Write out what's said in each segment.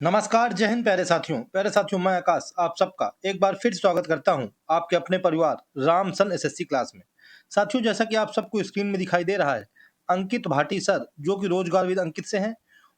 नमस्कार, जय हिंद प्यारे साथियों मैं आकाश आप सबका एक बार फिर स्वागत करता हूं आपके अपने परिवार रामसन एसएससी क्लास में। साथियों, जैसा कि आप सबको स्क्रीन में दिखाई दे रहा है, अंकित भाटी सर जो कि रोजगारविद अंकित से हैं,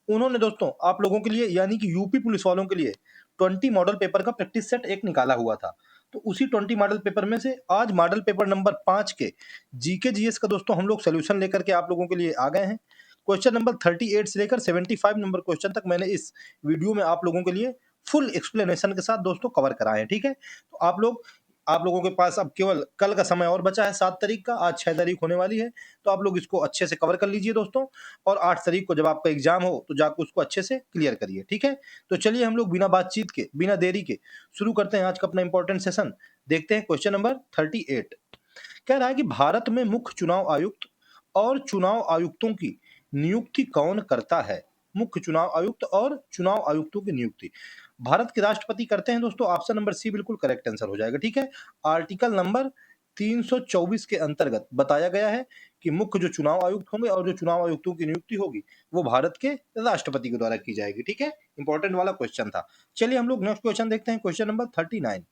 उन्होंने दोस्तों आप लोगों के लिए यानी कि यूपी पुलिस वालों के लिए 20 मॉडल पेपर का प्रैक्टिस सेट एक निकाला हुआ था। तो उसी 20 मॉडल पेपर में से आज मॉडल पेपर नंबर 5 के जीके जीएस का दोस्तों हम लोग सोल्यूशन लेकर के आप लोगों के लिए आ गए हैं। क्वेश्चन नंबर 38 से लेकर 75 नंबर क्वेश्चन तक मैंने इस वीडियो में आप लोगों के लिए फुल एक्सप्लेनेशन के साथ दोस्तों कवर कराए हैं। ठीक है, तो आप लोगों के पास अब केवल कल का समय और बचा है 7 तारीख का, आज 6 तारीख होने वाली है। तो आप लोग इसको अच्छे से कवर कर लीजिए दोस्तों, और 8 तारीख को जब आपका एग्जाम हो तो जाकर उसको अच्छे से क्लियर करिए। ठीक है, तो चलिए हम लोग बिना बातचीत के बिना देरी के शुरू करते हैं आज का अपना इंपॉर्टेंट सेशन। देखते हैं क्वेश्चन नंबर 38। कह रहा है कि भारत में मुख्य चुनाव आयुक्त और चुनाव आयुक्तों की नियुक्ति कौन करता है। मुख्य चुनाव आयुक्त और चुनाव आयुक्तों की नियुक्ति भारत के राष्ट्रपति करते हैं दोस्तों। ऑप्शन नंबर सी बिल्कुल करेक्ट आंसर हो जाएगा। ठीक है, आर्टिकल नंबर 324 के अंतर्गत बताया गया है कि मुख्य जो चुनाव आयुक्त होंगे और जो चुनाव आयुक्तों की नियुक्ति होगी वो भारत के राष्ट्रपति के द्वारा की जाएगी। ठीक है, इंपॉर्टेंट वाला क्वेश्चन था। चलिए हम लोग नेक्स्ट क्वेश्चन देखते हैं, क्वेश्चन नंबर 39।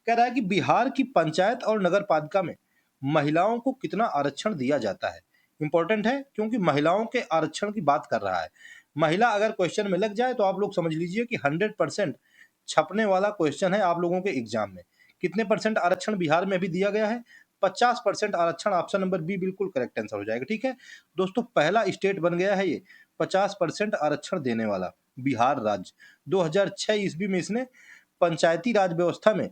कह रहा है कि बिहार की पंचायत और नगर पालिका में महिलाओं को कितना आरक्षण दिया जाता है। इंपॉर्टेंट है क्योंकि महिलाओं के आरक्षण की बात कर रहा है। महिला अगर क्वेश्चन में लग जाए तो आप लोग समझ लीजिए कि 100% छपने वाला क्वेश्चन है आप लोगों के एग्जाम में। कितने परसेंट आरक्षण बिहार में भी दिया गया है? 50% आरक्षण। ऑप्शन नंबर बी बिल्कुल करेक्ट आंसर हो जाएगा। ठीक है दोस्तों, पहला स्टेट बन गया है ये 50% आरक्षण देने वाला, बिहार राज्य। 2006 ईस्वी में इसने पंचायती राज व्यवस्था में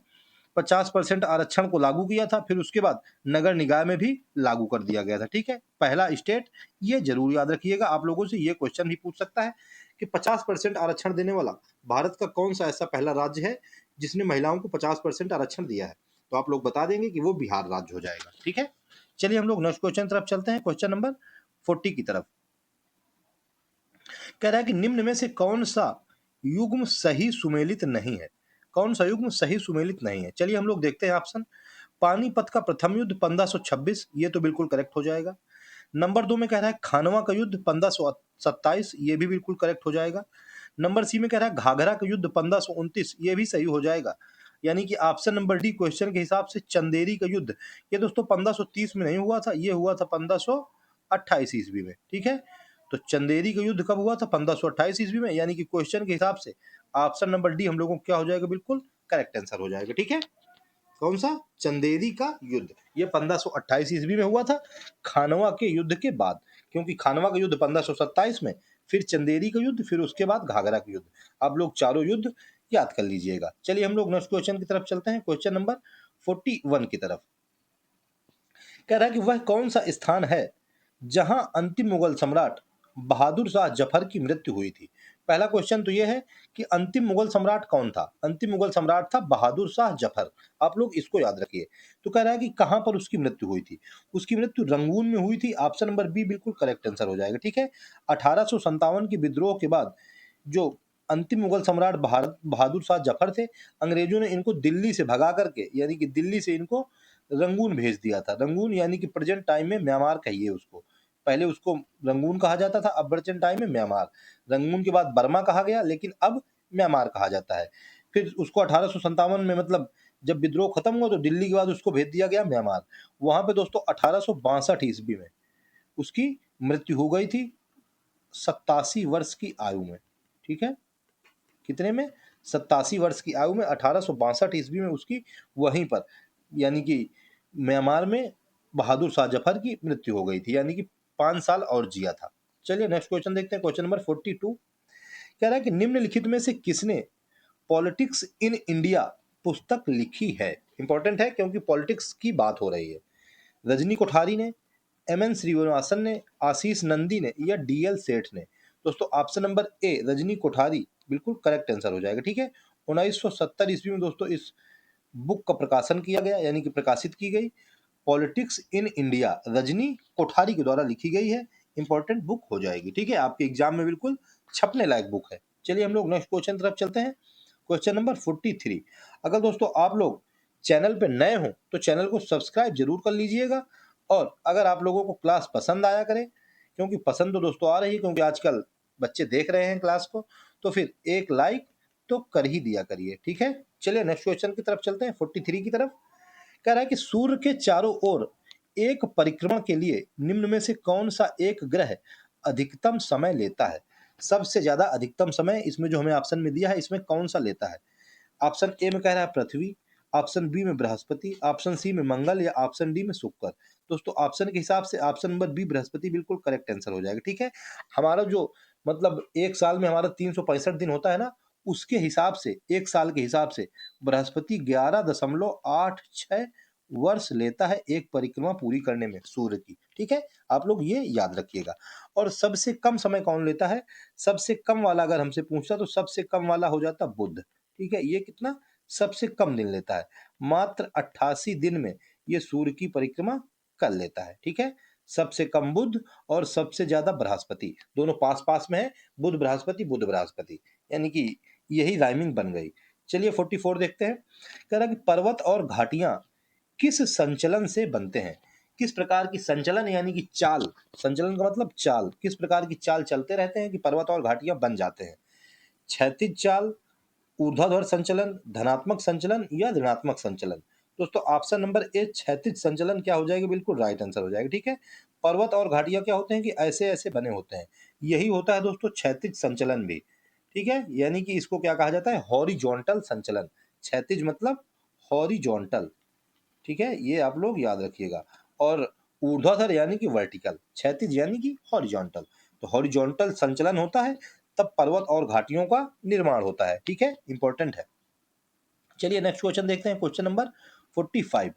50% आरक्षण को लागू किया था, फिर उसके बाद नगर निकाय में भी लागू कर दिया गया था। ठीक है, पहला स्टेट, ये जरूर याद रखिएगा। आप लोगों से ये क्वेश्चन भी पूछ सकता है कि 50% आरक्षण देने वाला भारत का कौन सा ऐसा पहला राज्य है जिसने महिलाओं को 50% आरक्षण दिया है। तो आप लोग बता देंगे कि वो बिहार राज्य हो जाएगा। ठीक है, चलिए हम लोग नेक्स्ट क्वेश्चन तरफ चलते हैं, क्वेश्चन नंबर 40 की तरफ। कह रहा है कि निम्न में से कौन सा युग्म सही सुमेलित नहीं है। कौन सा युग्म सही सुमेलित नहीं है? चलिए हम लोग देखते हैं ऑप्शन। पानीपत का प्रथम युद्ध 1526, ये तो बिल्कुल करेक्ट हो जाएगा। नंबर 2 में कह रहा है खानवा का युद्ध 1527, ये भी बिल्कुल करेक्ट हो जाएगा। नंबर सी में कह रहा है घाघरा का युद्ध 1529, ये भी सही हो जाएगा। यानी कि ऑप्शन नंबर डी क्वेश्चन के हिसाब से चंदेरी का युद्ध, ये दोस्तों 1530 में नहीं हुआ था, ये हुआ था 1528 ईस्वी में। ठीक है, तो चंदेरी का युद्ध कब हुआ था? 1528 ईस्वी में। यानी कि क्वेश्चन के हिसाब से ऑप्शन नंबर डी हम लोगों को क्या हो जाएगा? बिल्कुल करेक्ट आंसर हो जाएगा। ठीक है, कौन सा? चंदेरी का युद्ध, ये 1528 ईस्वी में हुआ था खानवा के युद्ध के बाद। क्योंकि खानवा का युद्ध 1527 में, फिर चंदेरी का युद्ध, फिर उसके बाद घाघरा का युद्ध। आप लोग चारों युद्ध याद कर लीजिएगा। चलिए हम लोग नेक्स्ट क्वेश्चन की तरफ चलते हैं, क्वेश्चन नंबर 41 की तरफ। कह रहा है कि वह कौन सा स्थान है जहां अंतिम मुगल सम्राट बहादुर शाह जफर की मृत्यु हुई थी। पहला क्वेश्चन तो यह है कि अंतिम मुगल सम्राट कौन था। अंतिम मुगल सम्राट था बहादुर शाह जफर, आप लोग इसको याद रखिए। तो कह रहा है कि कहां पर उसकी मृत्यु हुई थी। उसकी मृत्यु रंगून में हुई थी। ऑप्शन नंबर बी बिल्कुल करेक्ट आंसर हो जाएगा। ठीक है, 1857 के विद्रोह के बाद जो अंतिम मुगल सम्राट बहादुर शाह जफर थे, अंग्रेजों ने इनको दिल्ली से भगा करके, यानी कि दिल्ली से इनको रंगून भेज दिया था। रंगून यानी कि प्रेजेंट टाइम में म्यांमार कहिए उसको। पहले उसको रंगून कहा जाता था, अब प्रेजेंट टाइम में म्यांमार। रंगून के बाद बर्मा कहा गया, लेकिन अब म्यांमार कहा जाता है। फिर उसको 1857 में, मतलब जब विद्रोह खत्म हुआ, तो दिल्ली के बाद उसको भेज दिया गया म्यांमार। वहां पे दोस्तों 1862 ईस्वी में उसकी मृत्यु हो गई थी 87 वर्ष की आयु में। ठीक है, कितने में? 87 वर्ष की आयु में 1862 ईस्वी में उसकी वहीं पर, यानी कि म्यांमार में बहादुर शाह जफर की मृत्यु हो गई थी। यानी कि 5 साल और जिया था। चलिए नेक्स्ट क्वेश्चन देखते हैं, क्वेश्चन नंबर 42। कह रहा है कि निम्नलिखित में से किसने पॉलिटिक्स इन इंडिया पुस्तक लिखी है। इंपॉर्टेंट है क्योंकि पॉलिटिक्स की बात हो रही है। रजनी कोठारी ने, एमएन श्रीनिवासन ने, आशीष नंदी ने, या डीएल सेठ ने। दोस्तों option number A Rajni Kothari बिल्कुल करेक्ट आंसर हो जाएगा। ठीक है, 1970 ईस्वी में दोस्तों इस बुक का प्रकाशन किया गया, यानी कि प्रकाशित की गई। Politics in India Rajni Kothari के द्वारा लिखी गई है। इंपॉर्टेंट बुक हो जाएगी। ठीक है, आपके एग्जाम में बिल्कुल छपने लायक बुक है। चलिए हम लोग नेक्स्ट क्वेश्चन तरफ चलते हैं, क्वेश्चन नंबर 43। अगर दोस्तों आप लोग चैनल पे नए हो तो चैनल को सब्सक्राइब जरूर कर लीजिएगा। और अगर आप लोगों को क्लास पसंद आया करे, क्योंकि पसंद तो दोस्तों आ रही है, क्योंकि आजकल बच्चे देख रहे हैं क्लास को तो फिर एक लाइक तो कर ही दिया करिए, ठीक है। चलिए नेक्स्ट क्वेश्चन की तरफ चलते हैं, 43 की तरफ। कह रहा है कि सूर्य के चारों ओर एक परिक्रमण के लिए निम्न में से कौन सा एक ग्रह अधिकतम समय लेता है? सबसे ज्यादा अधिकतम समय इसमें जो हमें ऑप्शन में दिया है इसमें कौन सा लेता है? ऑप्शन ए में कह रहा है पृथ्वी, ऑप्शन बी में बृहस्पति, ऑप्शन सी में मंगल या ऑप्शन डी में शुक्र। दोस्तों ऑप्शन के हिसाब से ऑप्शन नंबर बी बृहस्पति बिल्कुल करेक्ट आंसर हो जाएगा, ठीक है। हमारा जो मतलब एक साल में हमारा 365 दिन होता है ना, उसके हिसाब से एक साल के हिसाब से बृहस्पति 11.86 वर्ष लेता है एक परिक्रमा पूरी करने में सूर्य की, ठीक है। आप लोग ये याद रखिएगा। और सबसे कम समय कौन लेता है? सबसे कम वाला अगर हमसे पूछता तो सबसे कम वाला हो जाता बुध, ठीक है। ये कितना सबसे कम दिन लेता है? मात्र 88 दिन में ये सूर्य की परिक्रमा कर लेता है, ठीक है। सबसे कम बुध और सबसे ज्यादा बृहस्पति, दोनों पास पास में है, बुध बृहस्पति, यानी कि यही राइमिंग बन गई। चलिए 44 देखते हैं। कह रहा कि पर्वत और घाटियां किस संचलन से बनते हैं? किस प्रकार की संचलन यानी कि चाल, संचलन का मतलब चाल, किस प्रकार की चाल चलते रहते हैं कि पर्वत और घाटियां बन जाते हैं? क्षैतिज चाल, ऊर्ध्वाधर संचलन, धनात्मक संचलन या ऋणात्मक संचलन? दोस्तों ऑप्शन नंबर ए क्षैतिज संचलन क्या हो जाएगा? बिल्कुल राइट आंसर हो जाएगा, ठीक है। पर्वत और घाटियां क्या होते हैं कि ऐसे ऐसे बने होते हैं, यही होता है दोस्तों क्षैतिज संचलन भी, ठीक है। यानी कि इसको क्या कहा जाता है? हॉरिजॉन्टल संचलन। क्षैतिज मतलब हॉरिजॉन्टल, ठीक है, ये आप लोग याद रखिएगा। और ऊर्ध्वाधर यानी कि वर्टिकल, क्षैतिज यानी कि हॉरिजॉन्टल। तो हॉरिजॉन्टल संचलन होता है तब पर्वत और घाटियों का निर्माण होता है, ठीक है, इंपॉर्टेंट है। चलिए नेक्स्ट क्वेश्चन देखते हैं, क्वेश्चन नंबर 45।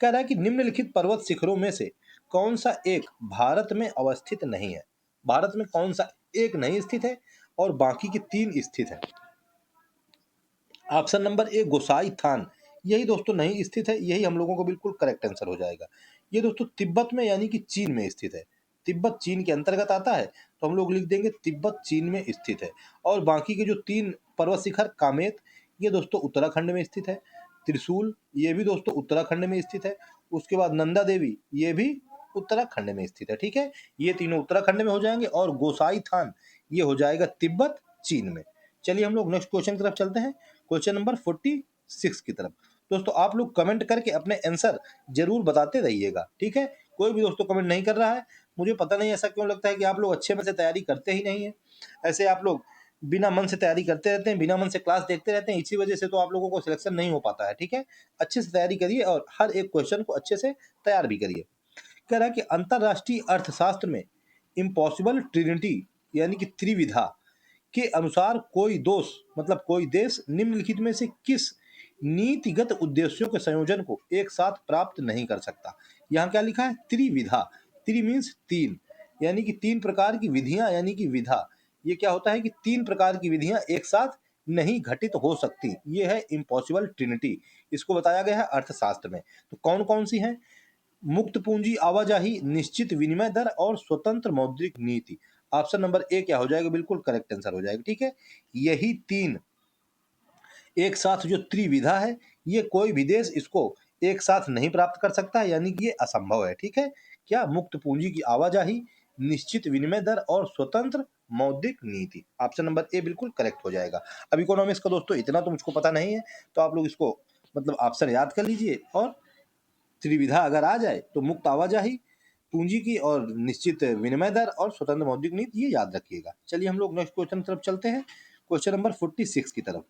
कह रहा है कि निम्नलिखित पर्वत शिखरों में से कौन सा एक भारत में अवस्थित नहीं है? भारत में कौन सा एक नहीं स्थित है और बाकी के 3 स्थित है? ऑप्शन नंबर ए गोसाई थान, यही दोस्तों नहीं स्थित है, यही हम लोगों को बिल्कुल करेक्ट आंसर हो जाएगा। ये दोस्तों तिब्बत में यानी कि चीन में स्थित है, तिब्बत चीन के अंतर्गत आता है, तो हम लोग लिख देंगे तिब्बत चीन में स्थित है। और बाकी के जो 3 पर्वत शिखर कामेत, ये दोस्तों उत्तराखंड में स्थित है। त्रिशूल ये भी दोस्तों उत्तराखंड में स्थित है। उसके बाद नंदा देवी ये भी उत्तराखंड में स्थित है, ठीक है। ये तीनों उत्तराखंड में हो जाएंगे और गोसाई थान ये हो जाएगा तिब्बत चीन में। चलिए हम लोग नेक्स्ट क्वेश्चन की तरफ चलते हैं, क्वेश्चन नंबर 46 की तरफ। दोस्तों आप लोग कमेंट करके अपने आंसर जरूर बताते रहिएगा, ठीक है। कोई भी दोस्तों कमेंट नहीं कर रहा है, मुझे पता नहीं ऐसा क्यों लगता है कि आप लोग अच्छे मन से तैयारी करते ही नहीं है। ऐसे आप लोग बिना मन से तैयारी करते रहते हैं, बिना मन से क्लास देखते रहते हैं, इसी वजह से तो आप लोगों को सिलेक्शन नहीं हो पाता है, ठीक है। अच्छे से तैयारी करिए और हर एक क्वेश्चन को अच्छे से तैयार भी करिए। कह रहा है कि अंतरराष्ट्रीय अर्थशास्त्र में इम्पॉसिबल ट्रिनिटी यानी कि त्रिविधा के अनुसार कोई दोष मतलब कोई देश निम्नलिखित में से किस नीतिगत उद्देश्यों के संयोजन को एक साथ प्राप्त नहीं कर सकता? यहाँ क्या लिखा है? त्रिविधा, त्रि मीन्स 3, यानी कि 3 प्रकार की विधियां यानी कि विधा। ये क्या होता है कि 3 प्रकार की विधियां एक साथ नहीं घटित हो सकती, ये है इम्पॉसिबल ट्रिनिटी, इसको बताया गया है अर्थशास्त्र में। तो कौन कौन सी है? मुक्त पूंजी आवाजाही, निश्चित विनिमय दर और स्वतंत्र मौद्रिक नीति। ऑप्शन नंबर ए क्या हो जाएगा? बिल्कुल करेक्ट आंसर हो जाएगा, ठीक है। यही 3 एक साथ जो त्रिविधा है, ये कोई भी देश इसको एक साथ नहीं प्राप्त कर सकता है, यानी कि ये असंभव है, ठीक है। क्या? मुक्त पूंजी की आवाजाही, निश्चित विनिमय दर और स्वतंत्र मौद्रिक नीति। ऑप्शन नंबर ए बिल्कुल करेक्ट हो जाएगा। अब इकोनॉमिक्स का दोस्तों इतना तो मुझको पता नहीं है, तो आप लोग इसको मतलब ऑप्शन याद कर लीजिए और त्रिविधा अगर आ जाए तो मुक्त आवाजाही, पूंजी की और निश्चित विनिमय दर और स्वतंत्र मौद्रिक नीति, ये याद रखिएगा। चलिए हम लोग नेक्स्ट क्वेश्चन की तरफ चलते हैं, क्वेश्चन नंबर 46 की तरफ,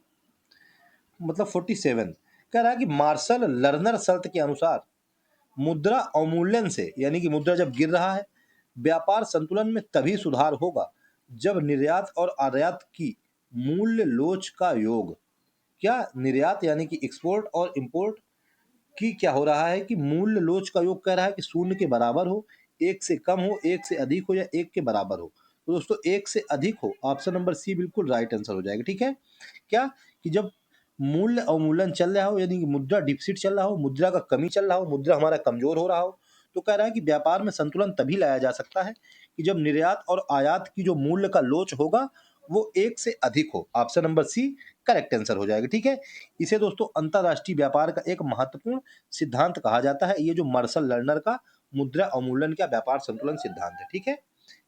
मतलब 47। कह रहा है कि मार्शल लर्नर शर्त के अनुसार मुद्रा अवमूल्यन से यानी कि मुद्रा जब गिर रहा है, व्यापार संतुलन में तभी सुधार होगा जब निर्यात और आयात की मूल्य लोच का योग, क्या निर्यात यानी कि एक्सपोर्ट और इंपोर्ट कि क्या हो रहा है कि मूल्य लोच का योग कह रहा है कि 0 के बराबर हो, 1 से कम हो, 1 से अधिक हो या 1 के बराबर हो। तो दोस्तों 1 से अधिक हो, ऑप्शन नंबर सी बिल्कुल राइट आंसर हो जाएगा, ठीक है। क्या? कि जब मूल्य अवमूल्यन चल रहा हो यानी कि मुद्रा डिफिसिट चल रहा हो, मुद्रा का कमी चल रहा हो, मुद्रा हमारा कमजोर हो रहा हो, तो कह रहा है कि व्यापार में संतुलन तभी लाया जा सकता है कि जब निर्यात और आयात की जो मूल्य का लोच होगा वो 1 से अधिक हो। Option number C correct answer हो जाएगा, ठीक है। इसे दोस्तों अंतरराष्ट्रीय व्यापार का एक महत्वपूर्ण सिद्धांत कहा जाता है, ये जो मार्शल लर्नर का मुद्रा अवमूल्यन का व्यापार संतुलन सिद्धांत है, ठीक है।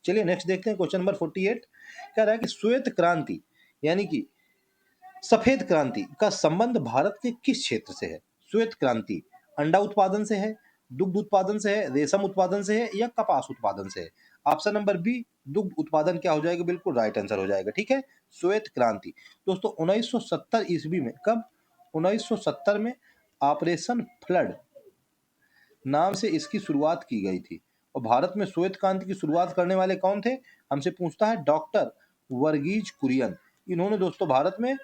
चलिए नेक्स्ट देखते हैं क्वेश्चन नंबर 48। कह रहा है कि श्वेत क्रांति यानी कि सफेद क्रांति का संबंध भारत के किस क्षेत्र से है? श्वेत क्रांति अंडा उत्पादन से है, दुग्ध उत्पादन से है, रेशम उत्पादन से है या कपास उत्पादन से है? ऑप्शन नंबर बी दुग्ध उत्पादन क्या हो जाएगा? बिल्कुल राइट आंसर हो जाएगा। ठीक है, श्वेत क्रांति दोस्तों 1970 ईस्वी में, कब? 1970 में ऑपरेशन फ्लड नाम से इसकी शुरुआत की गई थी। और भारत में श्वेत क्रांति की शुरुआत करने वाले कौन थे? हमसे पूछता है डॉक्टर वर्गीज कुरियन। इन्होंने दोस्तों भारत में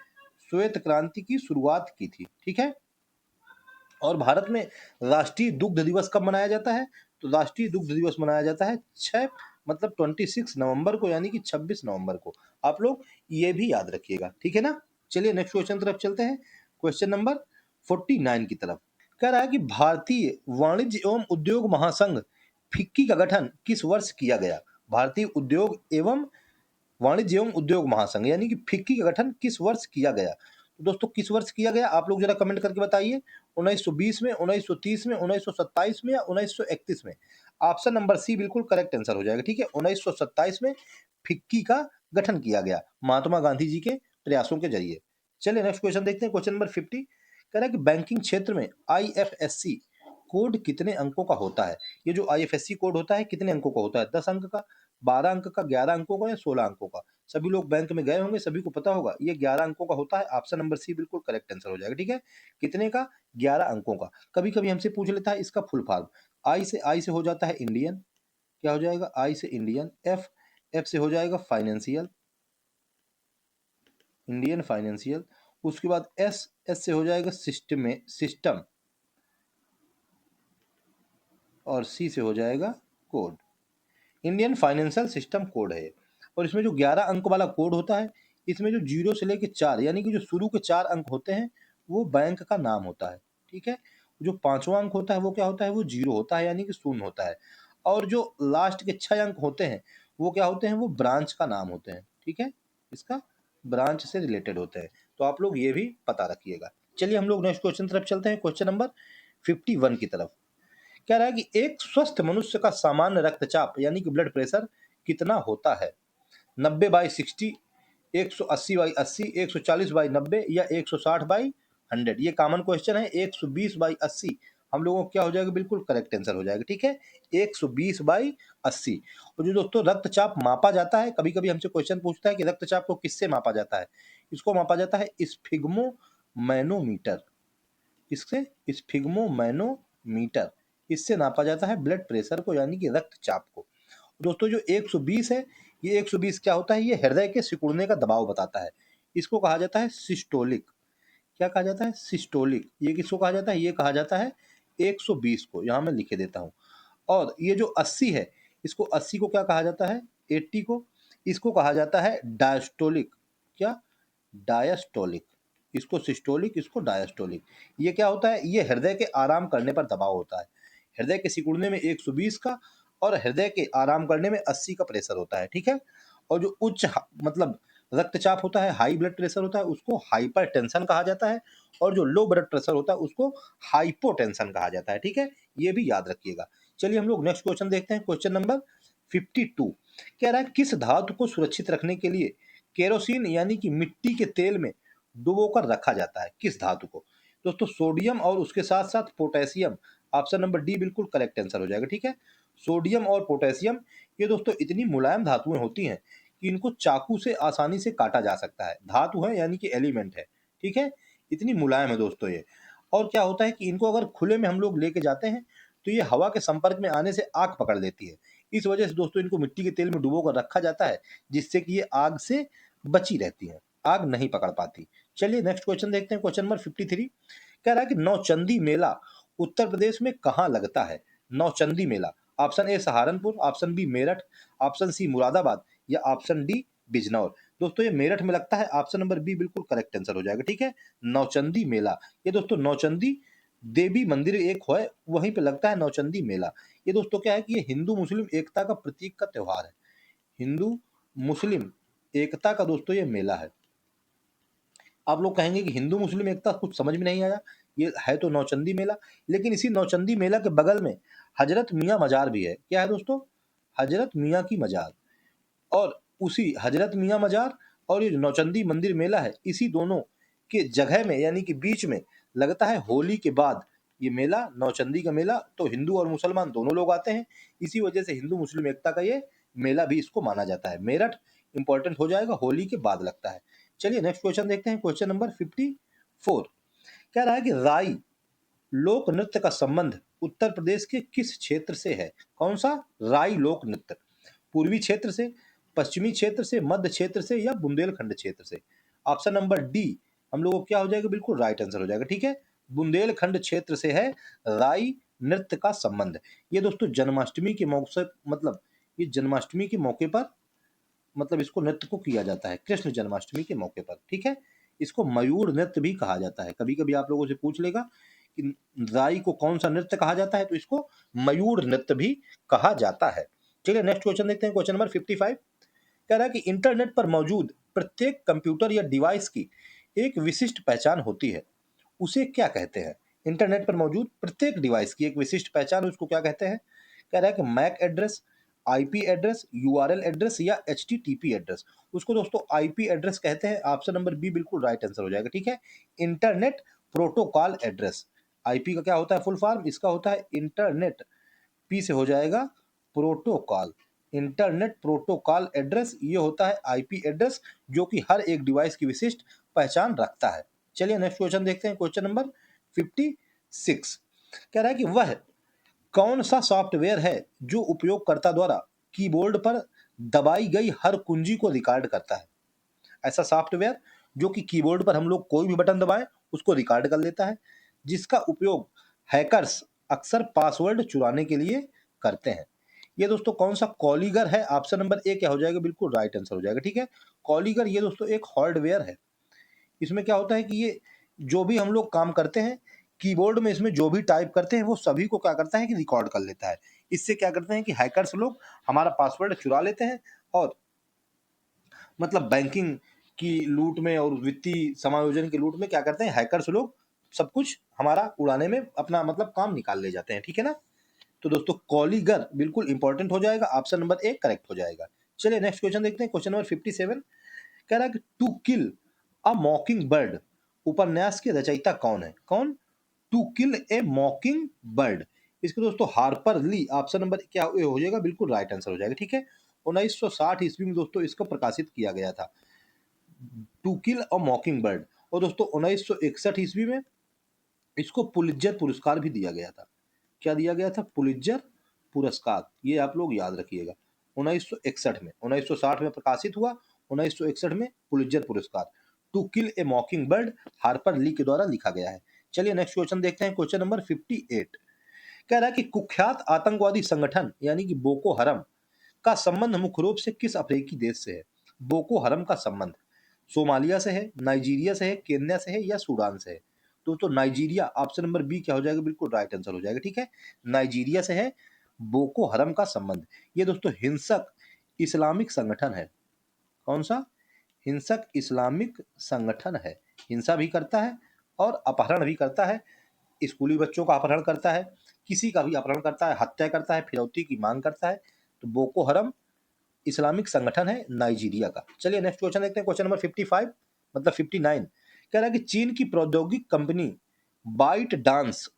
श्वेत क्रांति की शुरुआत की थी। ठीक है, और भारत में राष्ट्रीय दुग्ध दिवस कब मनाया जाता है? तो राष्ट्रीय दुग्ध दिवस मनाया जाता है 26 नवंबर को, यानी कि 26 नवंबर को। आप लोग ये भी याद रखिएगा। ठीक है ना, चलिए नेक्स्ट क्वेश्चन तरफ चलते हैं, क्वेश्चन नंबर 49 की तरफ। कह रहा है कि भारतीय वाणिज्य एवं उद्योग महासंघ फिक्की का गठन किस वर्ष किया गया? भारतीय उद्योग एवं वाणिज्य एवं उद्योग महासंघ यानी कि फिक्की का गठन किस वर्ष किया गया? तो दोस्तों किस वर्ष किया गया, आप लोग जरा कमेंट करके बताइए। 1920 में, 1930 में, 1927 में या 1931 में? ऑप्शन नंबर सी बिल्कुल करेक्ट आंसर हो जाएगा। ठीक है, 1927 में फिक्की का गठन किया गया महात्मा गांधी जी के प्रयासों के जरिए। चलिए नेक्स्ट क्वेश्चन देखते हैं, क्वेश्चन नंबर 50। कह रहा है कि बैंकिंग क्षेत्र में IFSC कोड कितने अंकों का होता है? ये जो IFSC कोड होता है कितने अंकों का होता है? 10 अंक का, 12 अंक का, 11 अंकों का या 16 अंकों का? सभी लोग बैंक में गए होंगे, सभी को पता होगा ये 11 अंकों का होता है। ऑप्शन नंबर सी बिल्कुल करेक्ट आंसर हो जाएगा। ठीक है, कितने का? 11 अंकों का। कभी कभी हमसे पूछ लेता है इसका फुल फॉर्म। आई से हो जाता है इंडियन, क्या हो जाएगा? आई से इंडियन। एफ से हो जाएगा फाइनेंशियल, इंडियन फाइनेंशियल। उसके बाद एस से हो जाएगा सिस्टम, और सी से हो जाएगा code. Indian financial system code है। और इसमें जो 11 अंक वाला कोड होता है, इसमें जो 0 से लेके 4 यानी कि जो शुरू के 4 अंक होते हैं वो बैंक का नाम होता है। ठीक है, जो 5वां अंक होता है वो क्या होता है? वो 0 होता है, यानी कि शून्य होता है। और जो लास्ट के 6 अंक होते हैं वो क्या होते हैं? वो ब्रांच का नाम होते हैं। ठीक है, इसका ब्रांच से रिलेटेड होते हैं, तो आप लोग ये भी पता रखिएगा। चलिए हम लोग नेक्स्ट क्वेश्चन तरफ चलते हैं, क्वेश्चन नंबर 51 की तरफ। कह रहा है कि एक स्वस्थ मनुष्य का सामान्य रक्तचाप यानी कि ब्लड प्रेशर कितना होता है? 90/60, 180/80, 140/90 या 160/100? ये कॉमन क्वेश्चन है। 120/80 हम लोगों को क्या हो जाएगा? बिल्कुल करेक्ट आंसर हो जाएगा। ठीक है, 120/80। और जो दोस्तों रक्तचाप मापा जाता है, कभी कभी हमसे क्वेश्चन पूछता है कि रक्तचाप को किससे मापा जाता है? इसको मापा जाता है स्फिग्मो मैनोमीटर। इससे स्फिग्मोमैनोमीटर, इससे नापा जाता है ब्लड प्रेशर को यानी कि रक्तचाप को। दोस्तों जो 120 है, ये 120 क्या होता है? ये हृदय के सिकुड़ने का दबाव बताता है। इसको कहा जाता है सिस्टोलिक। क्या कहा जाता है? सिस्टोलिक। ये किसको कहा जाता है? ये कहा जाता है 120 को। यहाँ मैं लिखे देता हूँ। और ये जो 80 है, इसको 80 को क्या कहा जाता है? 80 को। इसको कहा जाता है डायस्टोलिक। क्या? डायस्टोलिक। इसको सिस्टोलिक, इसको डायस्टोलिक। ये क्या होता है? ये हृदय के आराम करने पर दबाव होता है। हृदय के सिकुड़ने में 120 का और हृदय के आराम करने में 80 का प्रेशर होता है। ठीक है, और जो मतलब रक्तचाप होता है, हाई ब्लड प्रेशर होता है, उसको हाइपरटेंशन कहा जाता है। और जो लो ब्लड प्रेशर होता है उसको हाइपोटेंशन कहा जाता है। ठीक है, ये भी याद रखिएगा। चलिए हम लोग नेक्स्ट क्वेश्चन देखते हैं, क्वेश्चन नंबर 52। कह रहा है किस धातु को सुरक्षित रखने के लिए केरोसिन यानी कि मिट्टी के तेल में डुबोकर रखा जाता है? किस धातु को? दोस्तों सोडियम और उसके साथ साथ पोटेशियम। ऑप्शन नंबर डी बिल्कुल करेक्ट आंसर हो जाएगा। ठीक है, सोडियम और पोटेशियम ये दोस्तों इतनी मुलायम धातुएं होती हैं कि इनको चाकू से आसानी से काटा जा सकता है। धातु है यानी कि एलिमेंट है। ठीक है, इतनी मुलायम है दोस्तों ये। और क्या होता है कि इनको अगर खुले में हम लोग लेके जाते हैं तो ये हवा के संपर्क में आने से आग पकड़ लेती है। इस वजह से दोस्तों इनको मिट्टी के तेल में डुबो कर रखा जाता है, जिससे कि ये आग से बची रहती है, आग नहीं पकड़ पाती। चलिए नेक्स्ट क्वेश्चन देखते हैं, क्वेश्चन नंबर 53। कह रहा है कि नौचंदी मेला उत्तर प्रदेश में कहाँ लगता है? Nauchandi Mela. Option A Saharanpur, option B Meerut, option C Moradabad या ऑप्शन डी बिजनौर? दोस्तों ये मेरठ में लगता है। ऑप्शन नंबर बी बिल्कुल करेक्ट आंसर हो जाएगा। ठीक है, नौचंदी मेला। ये दोस्तों नौचंदी देवी मंदिर एक है, वहीं पे लगता है नौचंदी मेला। ये दोस्तों क्या है कि ये हिंदू मुस्लिम एकता का प्रतीक का त्योहार है। हिंदू मुस्लिम एकता का दोस्तों ये मेला है। आप लोग कहेंगे कि हिंदू मुस्लिम एकता कुछ समझ में नहीं आया, ये है तो नौचंदी मेला। लेकिन इसी नौचंदी मेला के बगल में हजरत मियाँ मजार भी है। क्या है दोस्तों? हजरत मियाँ की मजार। और उसी हजरत मियाँ मजार और ये जो नौचंदी मंदिर मेला है, इसी दोनों के जगह में यानी कि बीच में लगता है होली के बाद ये मेला, नौचंदी का मेला। तो हिंदू और मुसलमान दोनों लोग आते हैं, इसी वजह से हिंदू मुस्लिम एकता का ये मेला भी इसको माना जाता है। मेरठ इंपॉर्टेंट हो जाएगा, होली के बाद लगता है। चलिए नेक्स्ट क्वेश्चन देखते हैं, क्वेश्चन नंबर 54। कह रहा है कि राई लोक नृत्य का संबंध उत्तर प्रदेश के किस क्षेत्र से है? कौन सा? राई लोक नृत्य। पूर्वी क्षेत्र से, पश्चिमी क्षेत्र से, मध्य क्षेत्र से या बुंदेलखंड क्षेत्र से? ऑप्शन नंबर डी हम लोगों को क्या हो जाएगा? बिल्कुल राइट आंसर हो जाएगा। ठीक है, बुंदेलखंड क्षेत्र से है राई नृत्य का संबंध। ये दोस्तों जन्माष्टमी के मौके, मतलब ये जन्माष्टमी के मौके पर, मतलब इसको नृत्य को किया जाता है कृष्ण जन्माष्टमी के मौके पर। ठीक है, इसको मयूर नृत्य भी कहा जाता है। कभी कभी आप लोगों से पूछ लेगा कि राई को कौन सा नृत्य कहा जाता है, तो इसको मयूर नृत्य भी कहा जाता है। चलिए नेक्स्ट क्वेश्चन देखते हैं, क्वेश्चन नंबर 55। कह रहा है कि इंटरनेट पर मौजूद प्रत्येक कंप्यूटर या डिवाइस की एक विशिष्ट पहचान होती है, उसे क्या कहते हैं? इंटरनेट पर मौजूद प्रत्येक डिवाइस की एक विशिष्ट पहचान, उसको क्या कहते हैं? कह रहा है कि MAC address, IP address, URL address या एचटीटीपी एड्रेस। उसको दोस्तों आईपी एड्रेस कहते हैं। ऑप्शन नंबर बी बिल्कुल राइट आंसर हो जाएगा। ठीक है, इंटरनेट प्रोटोकॉल एड्रेस। आईपी का क्या होता है फुल फॉर्म? इसका होता है इंटरनेट, पी से हो जाएगा प्रोटोकॉल, इंटरनेट प्रोटोकॉल एड्रेस। ये होता है आईपी एड्रेस, जो कि हर एक डिवाइस की विशिष्ट पहचान रखता है। चलिए नेक्स्ट क्वेश्चन देखते हैं, क्वेश्चन नंबर 56। कह रहा है कि वह कौन सा सॉफ्टवेयर है जो उपयोगकर्ता द्वारा कीबोर्ड पर दबाई गई हर कुंजी को रिकॉर्ड करता है? ऐसा सॉफ्टवेयर जो कि कीबोर्ड पर हम लोग कोई भी बटन दबाएं उसको रिकॉर्ड कर लेता है, जिसका उपयोग हैकर्स अक्सर पासवर्ड चुराने के लिए करते हैं। ये दोस्तों कौन सा? कॉलीगर है। ऑप्शन नंबर ए क्या हो जाएगा? बिल्कुल राइट आंसर हो जाएगा। ठीक है, कॉलीगर ये दोस्तों एक हार्डवेयर है। इसमें क्या होता है कि ये जो भी हम लोग काम करते हैं कीबोर्ड में, इसमें जो भी टाइप करते हैं वो सभी को क्या करता है कि रिकॉर्ड कर लेता है। इससे क्या करते हैं कि हैकर्स लोग हमारा पासवर्ड चुरा लेते हैं और मतलब बैंकिंग की लूट में और वित्तीय समायोजन की लूट में क्या करते हैं हैकर्स लोग, सब कुछ हमारा उड़ाने में अपना मतलब काम निकाल ले जाते हैं। ठीक है ना, तो दोस्तों कॉलीगर बिल्कुल इंपॉर्टेंट हो जाएगा, ऑप्शन नंबर ए करेक्ट हो जाएगा। चलिए नेक्स्ट क्वेश्चन देखते हैं, क्वेश्चन नंबर 57। कह रहा है कि टू किल अ मॉकिंग बर्ड उपन्यास के रचयिता कौन है? कौन? To kill a mockingbird. इसको दोस्तों हार्पर ली, ऑप्शन नंबर क्या हो जाएगा? बिल्कुल राइट आंसर हो जाएगा। ठीक है, 1960 ईस्वी में दोस्तों इसको प्रकाशित किया गया था, टू किल अ मॉकिंग बर्ड। और दोस्तों 1961 ईस्वी में इसको पुलित्जर पुरस्कार भी दिया गया था। क्या दिया गया था? पुलित्जर पुरस्कार। ये आप लोग याद रखिएगा। 1961 में, 1960 में प्रकाशित हुआ, 1961 में पुलित्जर पुरस्कार। To kill a Mockingbird Harper Lee के द्वारा लिखा गया है। चलिए नेक्स्ट क्वेश्चन देखते हैं, क्वेश्चन नंबर 58। कह रहा है कि कुख्यात आतंकवादी संगठन यानी कि बोको हरम का संबंध मुख्य रूप से किस अफ्रीकी देश से है? बोको हरम का संबंध सोमालिया से है, नाइजीरिया से है, केन्या से है या सूडान से है? तो नाइजीरिया, ऑप्शन नंबर बी क्या हो जाएगा? बिल्कुल राइट आंसर हो जाएगा। ठीक है, नाइजीरिया से है बोको हरम का संबंध। ये दोस्तों हिंसक इस्लामिक संगठन है। कौन सा? हिंसक इस्लामिक संगठन है। हिंसा भी करता है और अपहरण भी करता है, स्कूली बच्चों का अपहरण करता है, किसी का भी अपहरण करता है, हत्या करता है, फिरौती की मांग करता है। तो बोको हरम इस्लामिक संगठन है नाइजीरिया का। चलिए नेक्स्ट क्वेश्चन देखते हैं, क्वेश्चन नंबर 55 मतलब 59। कह रहा है कि चीन की प्रौद्योगिक कंपनी बाइट डांस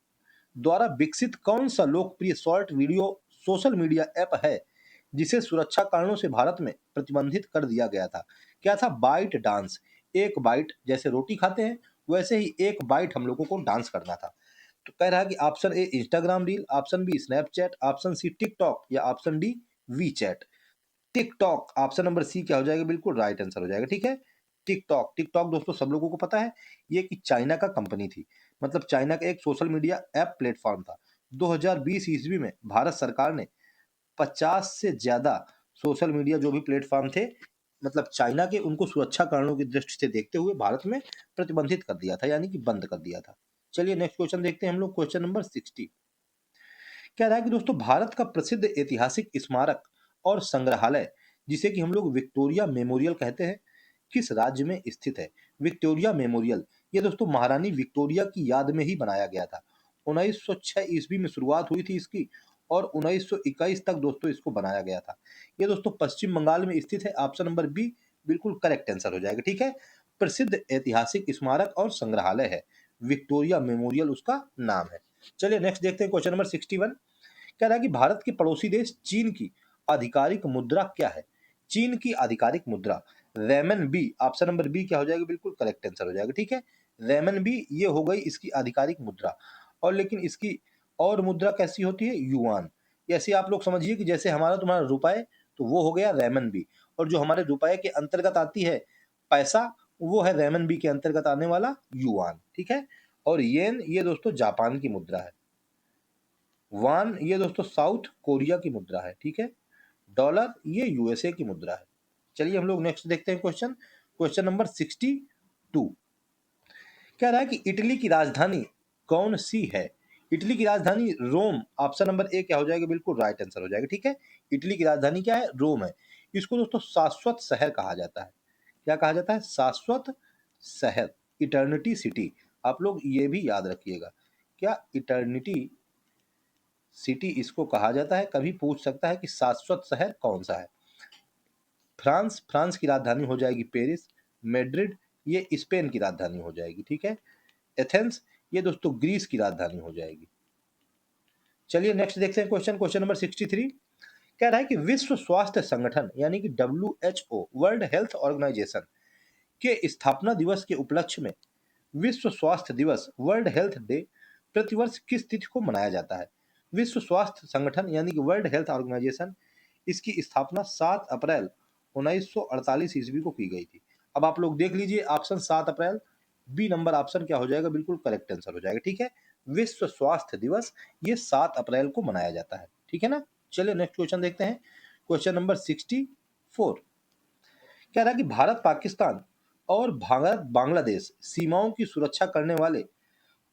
द्वारा विकसित कौन सा लोकप्रिय short video social media app है जिसे सुरक्षा कारणों से भारत में प्रतिबंधित कर दिया गया था? क्या था? Bite dance. एक बाइट, जैसे रोटी खाते हैं वैसे ही एक बाइट हम लोगों को डांस करना था। तो कह रहा है कि option A Instagram reel, option B Snapchat, option C TikTok या option D WeChat. TikTok, option number C क्या हो जाएगा? बिल्कुल राइट आंसर हो जाएगा। ठीक है, टिकटॉक। टिकटॉक दोस्तों सब लोगों को पता है ये कि चाइना का कंपनी थी, मतलब चाइना का एक सोशल मीडिया ऐप प्लेटफॉर्म था। 2020 ईस्वी में भारत सरकार ने 50 से ज्यादा सोशल मीडिया जो भी प्लेटफॉर्म थे, मतलब चाइना के, उनको सुरक्षा कारणों की दृष्टि से देखते हुए भारत में प्रतिबंधित कर दिया था, यानी कि बंद कर दिया था। चलिए नेक्स्ट क्वेश्चन देखते हैं हम लोग, क्वेश्चन नंबर 60। क्या रहा है कि दोस्तों भारत का प्रसिद्ध ऐतिहासिक स्मारक और संग्रहालय, जिसे कि हम लोग विक्टोरिया मेमोरियल कहते हैं, किस राज्य में स्थित है? विक्टोरिया मेमोरियल ये दोस्तों महारानी विक्टोरिया की याद में ही बनाया गया था। 1906 ईस्वी में शुरुआत हुई थी इसकी और 1921 तक दोस्तों इसको बनाया गया था। ये दोस्तों पश्चिम बंगाल में स्थित है। ऑप्शन नंबर बी बिल्कुल करेक्ट आंसर हो जाएगा। ठीक है, प्रसिद्ध ऐतिहासिक स्मारक और संग्रहालय है, विक्टोरिया मेमोरियल उसका नाम है। चलिए नेक्स्ट देखते हैं क्वेश्चन नंबर 61। कह रहा है कि भारत के पड़ोसी देश चीन की आधिकारिक मुद्रा क्या है? चीन की आधिकारिक मुद्रा renminbi, option number B क्या हो जाएगा? बिल्कुल करेक्ट आंसर हो जाएगा। ठीक है, रेमन बी ये हो गई इसकी आधिकारिक मुद्रा। और लेकिन इसकी और मुद्रा कैसी होती है? युआन। ऐसे आप लोग समझिए कि जैसे हमारा तुम्हारा रुपए, तो वो हो गया रेमन बी, और जो हमारे रुपए के अंतर्गत आती है पैसा, वो है रेमन बी के अंतर्गत आने वाला युआन। ठीक है, और येन ये दोस्तों जापान की मुद्रा है। वान ये दोस्तों साउथ कोरिया की मुद्रा है। ठीक है, डॉलर ये यूएसए की मुद्रा है। चलिए हम लोग नेक्स्ट देखते हैं क्वेश्चन, क्वेश्चन नंबर 62। कह रहा है कि इटली की राजधानी कौन सी है? इटली की राजधानी रोम, ऑप्शन नंबर ए क्या हो जाएगा? बिल्कुल राइट आंसर हो जाएगा। ठीक है, इटली की राजधानी क्या है? रोम है। इसको दोस्तों शाश्वत शहर कहा जाता है। क्या कहा जाता है? शाश्वत शहर, इटर्निटी सिटी। आप लोग ये भी याद रखिएगा, क्या इटर्निटी सिटी इसको कहा जाता है। कभी पूछ सकता है कि शाश्वत शहर कौन सा है। फ्रांस, फ्रांस की राजधानी हो जाएगी पेरिस। मैड्रिड ये स्पेन की राजधानी हो जाएगी। ठीक है, एथेंस ये दोस्तों ग्रीस की राजधानी हो जाएगी। चलिए नेक्स्ट देखते हैं क्वेश्चन, क्वेश्चन नंबर 63। कह रहा है कि विश्व स्वास्थ्य संगठन यानी कि WHO, वर्ल्ड हेल्थ ऑर्गेनाइजेशन के स्थापना दिवस के उपलक्ष्य में विश्व स्वास्थ्य दिवस, वर्ल्ड हेल्थ डे प्रतिवर्ष किस तिथि को मनाया जाता है? विश्व स्वास्थ्य संगठन यानी कि वर्ल्ड हेल्थ ऑर्गेनाइजेशन, इसकी स्थापना 7 अप्रैल 1948 ईस्वी को की गई थी। अब आप लोग देख लीजिए ऑप्शन 7 अप्रैल, बी नंबर ऑप्शन क्या हो जाएगा? बिल्कुल करेक्ट आंसर हो जाएगा। ठीक है, विश्व स्वास्थ्य दिवस ये 7 अप्रैल को मनाया जाता है। ठीक है ना, चलिए नेक्स्ट क्वेश्चन देखते हैं, क्वेश्चन नंबर 64। कह रहा है कि भारत पाकिस्तान और भारत बांग्लादेश सीमाओं की सुरक्षा करने वाले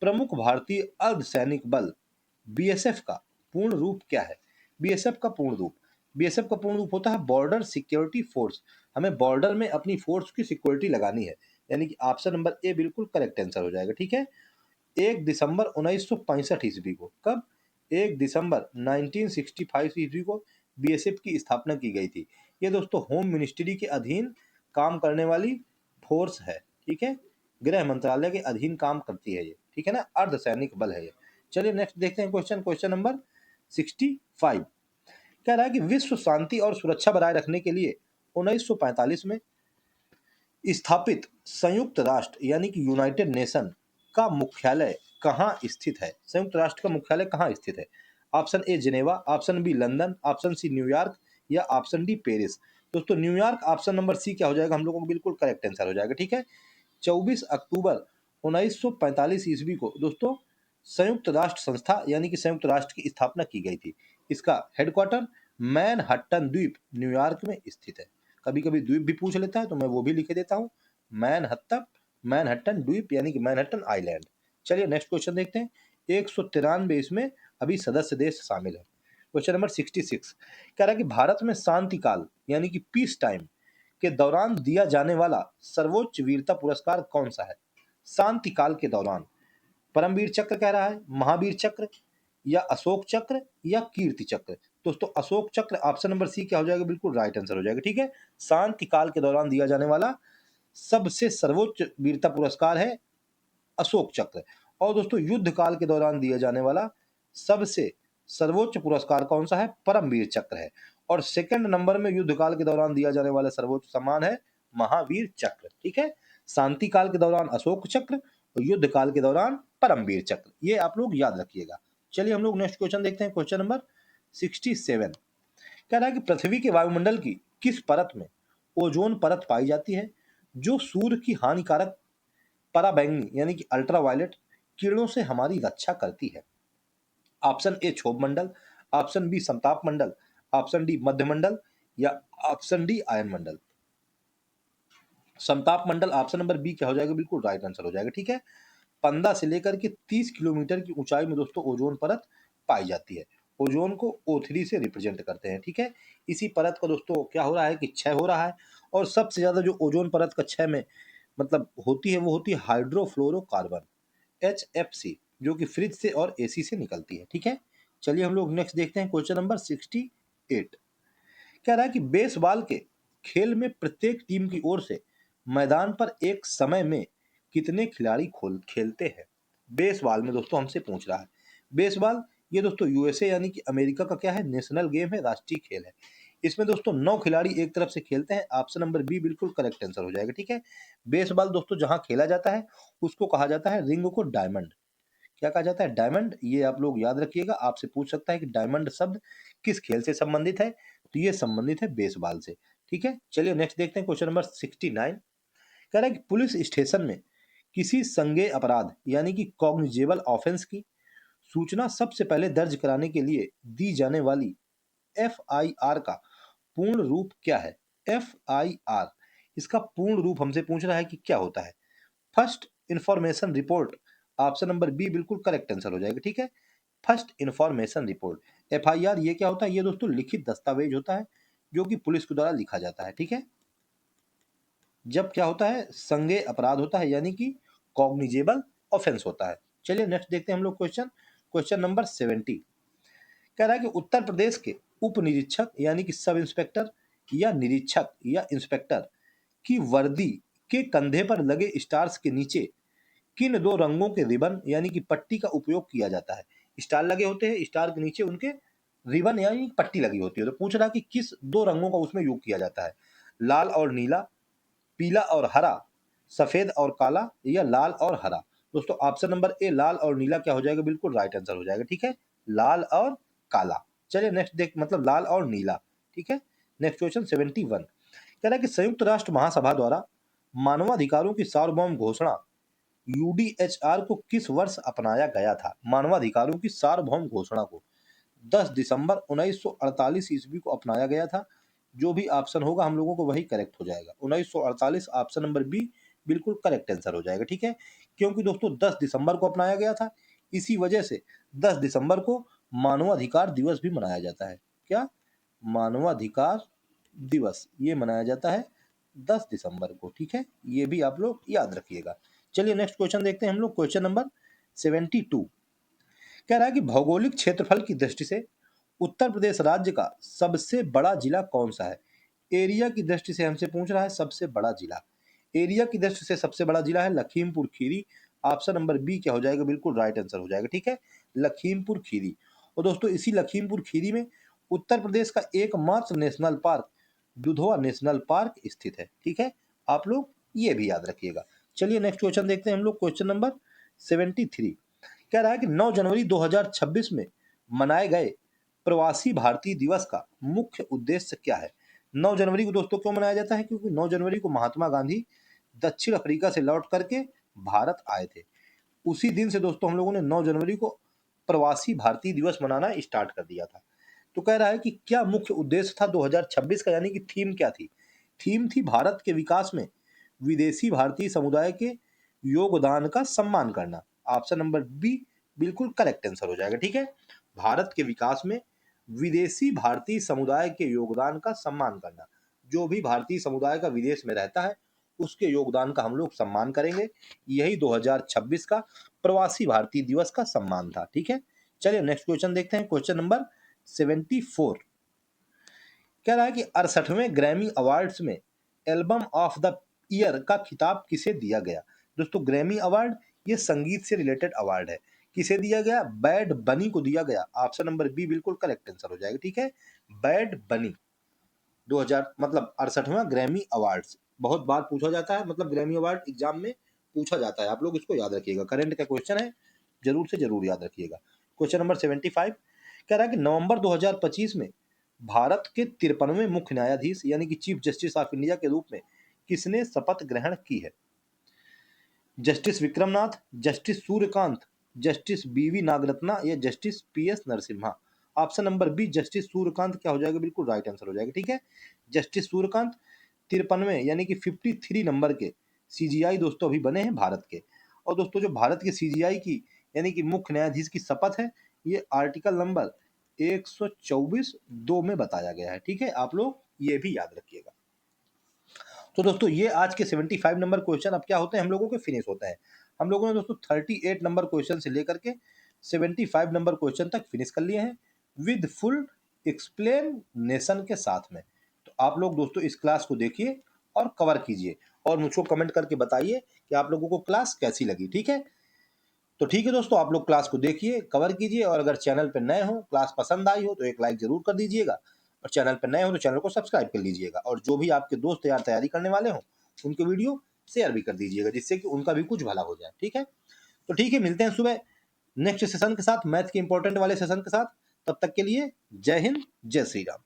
प्रमुख भारतीय अर्धसैनिक बल बीएसएफ का पूर्ण रूप क्या है? बीएसएफ का पूर्ण रूप, बीएसएफ का पूर्ण रूप होता है बॉर्डर सिक्योरिटी फोर्स। हमें बॉर्डर में अपनी फोर्स की सिक्योरिटी लगानी है, यानी कि ऑप्शन नंबर ए बिल्कुल करेक्ट आंसर हो जाएगा। ठीक है, 1 दिसंबर 1965 ईस्वी को, कब? 1 दिसंबर 1965 ईस्वी को बीएसएफ की स्थापना की गई थी। ये दोस्तों होम मिनिस्ट्री के अधीन काम करने वाली फोर्स है। ठीक है, गृह मंत्रालय के अधीन काम करती है ये। ठीक है ना, अर्धसैनिक बल है ये। चलिए नेक्स्ट देखते हैं क्वेश्चन, क्वेश्चन नंबर 65। कह रहा है कि विश्व शांति और सुरक्षा बनाए रखने के लिए 1945 में स्थापित संयुक्त राष्ट्र यानी कि यूनाइटेड नेशन का मुख्यालय कहाँ स्थित है? संयुक्त राष्ट्र का मुख्यालय कहाँ स्थित है? Option A Geneva, option B London, option C New York या ऑप्शन डी पेरिस। दोस्तों न्यूयॉर्क, ऑप्शन नंबर सी क्या हो जाएगा? हम लोगों को बिल्कुल करेक्ट आंसर हो जाएगा। ठीक है, 24 अक्टूबर 1945 ईस्वी को दोस्तों संयुक्त राष्ट्र संस्था यानी कि संयुक्त राष्ट्र की स्थापना की गई थी। इसका हेडक्वार्टर मैनहट्टन द्वीप न्यूयॉर्क में स्थित है। कभी कभी द्वीप भी पूछ लेता है तो मैं वो भी लिख देता हूँ, मैनहट्टन, मैनहट्टन द्वीप यानी कि मैनहट्टन आइलैंड। चलिए नेक्स्ट क्वेश्चन देखते हैं, 193 इसमें अभी सदस्य देश शामिल है। क्वेश्चन नंबर 66 कह रहा है कि भारत में शांति काल यानी कि पीस टाइम के दौरान दिया जाने वाला सर्वोच्च वीरता पुरस्कार कौन सा है? शांति काल के दौरान परमवीर चक्र कह रहा है, महावीर चक्र या अशोक चक्र या कीर्ति चक्र। दोस्तों अशोक चक्र, ऑप्शन नंबर सी क्या हो जाएगा? बिल्कुल राइट आंसर हो जाएगा। ठीक है, शांति काल के दौरान दिया जाने वाला सबसे सर्वोच्च वीरता पुरस्कार है अशोक चक्र। और दोस्तों युद्ध काल के दौरान दिया जाने वाला सबसे सर्वोच्च पुरस्कार कौन सा है? परमवीर चक्र है। और सेकंड नंबर में युद्ध काल के दौरान दिया जाने वाला सर्वोच्च सम्मान है महावीर चक्र। ठीक है, शांति काल के दौरान अशोक चक्र और युद्ध काल के दौरान परमवीर चक्र, ये आप लोग याद रखिएगा। चलिए हम लोग नेक्स्ट क्वेश्चन देखते हैं, क्वेश्चन नंबर 67। कह रहा है कि पृथ्वी के वायुमंडल की किस परत में ओजोन परत पाई जाती है जो सूर्य की हानिकारक पराबैंगनी यानी कि अल्ट्रावायलेट किरणों से हमारी रक्षा करती है? ऑप्शन ए क्षोभ मंडल, ऑप्शन बी समताप मंडल, ऑप्शन डी मध्य मंडल या ऑप्शन डी आयन मंडल। समताप मंडल ऑप्शन नंबर बी क्या हो जाएगा? बिल्कुल राइट आंसर हो जाएगा। ठीक है, 15 से लेकर के 30 किलोमीटर की ऊंचाई में दोस्तों ओजोन परत पाई जाती है। ओजोन को O3 से रिप्रेजेंट करते हैं। ठीक है, इसी परत का दोस्तों क्या हो रहा है कि क्षय हो रहा है। और सबसे ज्यादा जो ओजोन परत का क्षय में मतलब होती है वो होती है हाइड्रोफ्लोरोकार्बन HFC, जो कि फ्रिज से और एसी से निकलती है। ठीक है, चलिए हम लोग नेक्स्ट देखते हैं क्वेश्चन नंबर 68। कह रहा है कि बेसबॉल के खेल में प्रत्येक टीम की ओर से मैदान पर एक समय में कितने खिलाड़ी खोल खेलते हैं। बेसबॉल में दोस्तों हमसे पूछ रहा है। बेसबॉल ये दोस्तों यूएसए यानी कि अमेरिका का क्या है, नेशनल गेम है, राष्ट्रीय खेल है। इसमें दोस्तों 9 खिलाड़ी एक तरफ से खेलते हैं। ऑप्शन नंबर बी बिल्कुल करेक्ट आंसर हो जाएगा। ठीक है, बेसबॉल दोस्तों जहां खेला जाता है उसको कहा जाता है रिंग को डायमंड। क्या कहा जाता है, डायमंड। ये आप लोग याद रखिएगा, आपसे पूछ सकता है कि डायमंड शब्द किस खेल से संबंधित है, तो ये संबंधित है बेसबॉल से। ठीक है, चलिए नेक्स्ट देखते हैं क्वेश्चन नंबर 69। कह रहा है कि पुलिस स्टेशन में किसी संज्ञेय अपराध यानी कि कॉग्निजेबल ऑफेंस की सूचना सबसे पहले दर्ज कराने के लिए दी जाने वाली FIR का पूर्ण रूप क्या है। FIR, इसका पूर्ण रूप हमसे पूछ रहा है कि क्या होता है। First information report. Option number B बिल्कुल करेक्ट आंसर हो जाएगा। ठीक है, फर्स्ट इंफॉर्मेशन रिपोर्ट। FIR ये क्या होता है, ये दोस्तों लिखित दस्तावेज होता है जो कि पुलिस के द्वारा लिखा जाता है। ठीक है, जब क्या होता है, संज्ञेय अपराध होता है यानी कि कॉग्निजेबल ऑफेंस होता है। चलिए नेक्स्ट देखते हैं हम लोग क्वेश्चन, क्वेश्चन नंबर 70। कह रहा है कि उत्तर प्रदेश के उप निरीक्षक यानी कि सब इंस्पेक्टर या निरीक्षक या इंस्पेक्टर की वर्दी के कंधे पर लगे स्टार्स के नीचे किन दो रंगों के रिबन यानी कि पट्टी का उपयोग किया जाता है। स्टार लगे होते हैं, स्टार के नीचे उनके रिबन यानी पट्टी लगी होती है। तो पूछ रहा कि किस दो रंगों का उसमें यूज किया जाता है। लाल और नीला, पीला और हरा, सफेद और काला, या लाल और हरा। दोस्तों ऑप्शन नंबर ए लाल और नीला क्या हो जाएगा, बिल्कुल राइट आंसर हो जाएगा। ठीक है, लाल और काला। चलिए नेक्स्ट देख, मतलब लाल और नीला। ठीक है, नेक्स्ट क्वेश्चन 71। कह रहा है कि संयुक्त राष्ट्र महासभा द्वारा मानवाधिकारों की सार्वभौम घोषणा UDHR को किस वर्ष अपनाया गया था। मानवाधिकारों की सार्वभौम घोषणा को 10 दिसंबर 1948 ईस्वी को अपनाया गया था। जो भी ऑप्शन होगा हम लोगों को वही करेक्ट हो जाएगा। 1948 ऑप्शन नंबर बी बिल्कुल करेक्ट आंसर हो जाएगा। ठीक है, क्योंकि दोस्तों 10 दिसंबर को अपनाया गया था, इसी वजह से 10 दिसंबर को मानवाधिकार दिवस भी मनाया जाता है। क्या, मानवाधिकार दिवस ये मनाया जाता है 10 दिसंबर को। ठीक है, ये भी आप लोग याद रखिएगा। चलिए नेक्स्ट क्वेश्चन देखते हैं हम लोग, क्वेश्चन नंबर 72। कह रहा है कि भौगोलिक क्षेत्रफल की दृष्टि से उत्तर प्रदेश राज्य का सबसे बड़ा जिला कौन सा है। एरिया की दृष्टि से हमसे पूछ रहा है सबसे बड़ा जिला। एरिया की दृष्टि से सबसे बड़ा जिला है Lakhimpur Kheri. Option number B क्या हो जाएगा, बिल्कुल राइट आंसर हो जाएगा। ठीक है, लखीमपुर खीरी। और दोस्तों इसी लखीमपुर खीरी में उत्तर प्रदेश का एकमात्र national park Dudhwa national park स्थित है। ठीक है, आप लोग ये भी याद रखिएगा। चलिए नेक्स्ट क्वेश्चन देखते हैं हम लोग, क्वेश्चन नंबर 73। कह रहा है कि 9 जनवरी 2026 में मनाए गए प्रवासी भारतीय दिवस का मुख्य उद्देश्य क्या है। 9 जनवरी को दोस्तों क्यों मनाया जाता है, क्योंकि 9 जनवरी को महात्मा गांधी दक्षिण अफ्रीका से लौट करके भारत आए थे। उसी दिन से दोस्तों हम लोगों ने 9 जनवरी को प्रवासी भारतीय दिवस मनाना स्टार्ट कर दिया था। तो कह रहा है कि क्या मुख्य उद्देश्य था 2026 का, यानी कि थीम क्या थी। थीम थी भारत के विकास में विदेशी भारतीय समुदाय के योगदान का सम्मान करना। ऑप्शन नंबर बी बिल्कुल करेक्ट आंसर हो जाएगा। ठीक है, भारत के विकास में विदेशी भारतीय समुदाय के योगदान का सम्मान करना। जो भी भारतीय समुदाय का विदेश में रहता है उसके योगदान का हम लोग सम्मान करेंगे। यही 2026 का प्रवासी भारतीय दिवस का सम्मान था। ठीक है, चलिए नेक्स्ट क्वेश्चन देखते हैं, क्वेश्चन नंबर 74। कह रहा है कि 68वें ग्रैमी अवार्ड्स में एल्बम ऑफ द ईयर का खिताब किसे दिया गया। दोस्तों ग्रैमी अवार्ड ये संगीत से रिलेटेड अवार्ड है। किसे दिया गया, बैड बनी को दिया गया। ऑप्शन नंबर बी बिल्कुल करेक्ट आंसर हो जाएगा। ठीक है, बैड बनी 2000 मतलब 68वां ग्रैमी अवार्ड्स बहुत बार पूछा जाता है, मतलब ग्रैमी अवार्ड एग्जाम में पूछा जाता है। आप लोग इसको याद रखिएगा, करंट का क्वेश्चन है, जरूर से जरूर याद रखिएगा। क्वेश्चन नंबर 75 कह रहा है कि नवंबर 2025 में भारत के 53वें मुख्य न्यायाधीश यानी कि चीफ जस्टिस ऑफ इंडिया के रूप में किसने शपथ ग्रहण की है। Justice Vikram Nath, justice Surya Kant, justice BV Nagarathna, या justice PS Narasimha. Option number B justice Surya Kant क्या हो जाएगा, बिल्कुल राइट आंसर हो जाएगा। ठीक है, जस्टिस सूर्यकांत 53वें यानी कि 53 नंबर के CGI दोस्तों अभी बने हैं भारत के। और दोस्तों जो भारत के CGI की यानी कि मुख्य न्यायाधीश की शपथ है, ये आर्टिकल नंबर 124(2) में बताया गया है। ठीक है, आप लोग ये भी याद रखिएगा। तो दोस्तों ये आज के 75 नंबर क्वेश्चन अब क्या होते हैं, हम लोगों के फिनिश होते हैं। हम लोगों ने दोस्तों 38 नंबर क्वेश्चन से लेकर के 75 नंबर क्वेश्चन तक फिनिश कर लिए हैं विद फुल एक्सप्लेनेशन के साथ में। तो आप लोग दोस्तों इस क्लास को देखिए और कवर कीजिए और मुझको कमेंट करके बताइए कि आप लोगों को क्लास कैसी लगी। ठीक है, तो ठीक है दोस्तों, आप लोग क्लास को देखिए, कवर कीजिए और अगर चैनल पर नए हो, क्लास पसंद आई हो तो एक लाइक जरूर कर दीजिएगा और चैनल पर नए हो तो चैनल को सब्सक्राइब कर लीजिएगा और जो भी आपके दोस्त यार तैयारी करने वाले हो उनके वीडियो शेयर भी कर दीजिएगा जिससे कि उनका भी कुछ भला हो जाए। ठीक है, तो ठीक है, मिलते हैं सुबह नेक्स्ट सेशन के साथ, मैथ के इंपॉर्टेंट वाले सेशन के साथ। तब तक के लिए जय हिंद, जय श्री राम।